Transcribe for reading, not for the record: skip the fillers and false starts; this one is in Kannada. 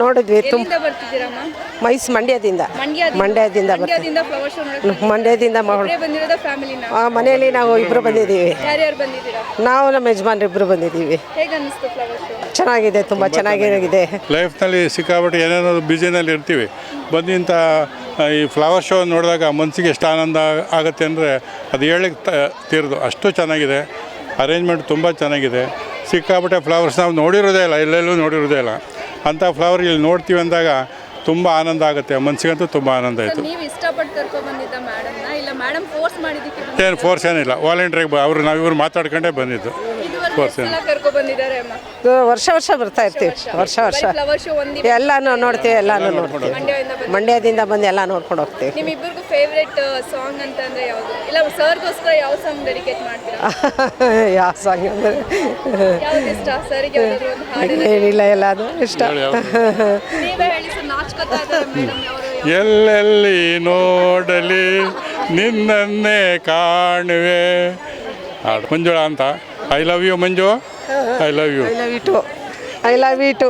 ನೋಡಿದ್ವಿ. ಎಲ್ಲಿಂದ ಬರ್ತಿದ್ದೀರಮ್ಮ? ಮಂಡ್ಯದಿಂದ ಮಂಡ್ಯದಿಂದ ಬರ್ತೀವಿ. ಫ್ಲವರ್ ಶೋ ನೋಡಕ್ಕೆ ಮಂಡ್ಯದಿಂದ ಒಬ್ರೇ ಬಂದಿರೋದ ಫ್ಯಾಮಿಲಿನ? ಮನೆಯಲ್ಲಿ ನಾವು ಇಬ್ಬರು ಬಂದಿದ್ದೀವಿ. ಯಾರ್ಯಾರು ಬಂದಿದ್ದೀರಾ? ನಾವು ನಮ್ಮ ಯಜಮಾನ್ರು ಇಬ್ಬರು ಬಂದಿದ್ದೀವಿ. ಹೇಗೆ ಅನ್ನಿಸ್ತು ಫ್ಲವರ್ ಶೋ? ಚೆನ್ನಾಗಿದೆ, ತುಂಬ ಚೆನ್ನಾಗಿದೆ. ಲೈಫ್ನಲ್ಲಿ ಸಿಕ್ಕಾಬಿಟ್ಟು ಏನೇನೋ ಬ್ಯುಸಿನಲ್ಲಿ ಇರ್ತೀವಿ, ಬಂದಿಂಥ ಈ ಫ್ಲವರ್ ಶೋ ನೋಡಿದಾಗ ಮನಸ್ಸಿಗೆ ಎಷ್ಟು ಆನಂದ ಆಗುತ್ತೆ ಅಂದರೆ ಅದು ಹೇಳಕ್ಕೆ ತೀರದು, ಅಷ್ಟು ಚೆನ್ನಾಗಿದೆ. ಅರೇಂಜ್ಮೆಂಟ್ ತುಂಬ ಚೆನ್ನಾಗಿದೆ. ಸಿಕ್ಕಾಬಿಟ್ಟೆ ಫ್ಲವರ್ಸ್ ನಾವು ನೋಡಿರೋದೇ ಇಲ್ಲ, ಎಲ್ಲೆಲ್ಲೂ ನೋಡಿರೋದೇ ಇಲ್ಲ. ಅಂಥ ಫ್ಲವರ್ ಇಲ್ಲಿ ನೋಡ್ತೀವಿ ಅಂದಾಗ ತುಂಬ ಆನಂದ ಆಗುತ್ತೆ, ಮನಸ್ಸಿಗಂತೂ ತುಂಬ ಆನಂದ ಆಯಿತು. ನೀವು ಇಷ್ಟಪಟ್ಟು ಕರ್ಕೊಂಡು ಬಂದಿದ್ದ ಮೇಡಮ್ನ ಇಲ್ಲ ಮೇಡಮ್ ಫೋರ್ಸ್ ಮಾಡಿದ್ದಕ್ಕೆ? ಏನು ಫೋರ್ಸ್ ಏನಿಲ್ಲ, ವಾಲಂಟ್ರಿಗೆ ಅವರು ನಾವಿವ್ರು ಮಾತಾಡ್ಕೊಂಡೇ ಬಂದಿದ್ದು. ಫೋರ್ಸ್ ಏನು ಕರ್ಕೊಂಡು ಬಂದಿದ್ದಾರೆ ಅಮ್ಮ? ವರ್ಷ ಬರ್ತಾ ಇರ್ತೀವಿ. ವರ್ಷ ಫ್ಲವರ್ ಶೋ ಒಂದು ಎಲ್ಲಾನು ನೋಡ್ತೀವಿ. ಮಂಡ್ಯದಿಂದ ಬಂದು ಎಲ್ಲ ನೋಡ್ಕೊಂಡು ಹೋಗ್ತೀವಿ. ನಿಮ್ಮಿಬ್ಬರಿಗೂ ಫೇವ್ರೆಟ್ ಸಾಂಗ್ ಅಂತಂದ್ರೆ ಯಾವುದು? ಇಲ್ಲ ಸರ್ಗೋಸ್ಕರ ಯಾವ ಸಾಂಗ್ ಡೆಡಿಕೇಟ್ ಮಾಡ್ತೀರಾ? ಯಾವ ಸಾಂಗ್ ಅಂದರೆ ಯಾವ್ದು ಇಷ್ಟ ಸರ್ಗೆ? ಯಾವ್ದಾದ್ರು ಒಂದು ಹಾಡು ಏನಿಲ್ಲ, ಎಲ್ಲಾನು ಇಷ್ಟ. ನೀವೇ ಹೇಳಿ ಸರ್, ನಾಚ್ಕೋತಾ ಇದ್ದಾರೆ ಮೇಡಮ್ ಅವರು. ಎಲ್ಲೆಲ್ಲಿ ನೋಡಲಿ ನಿನ್ನನ್ನೇ ಕಾಣುವೆ ಹಾಡು ಮಂಜುಳಾ ಅಂತ. I love you Manju, I love you. I love you to.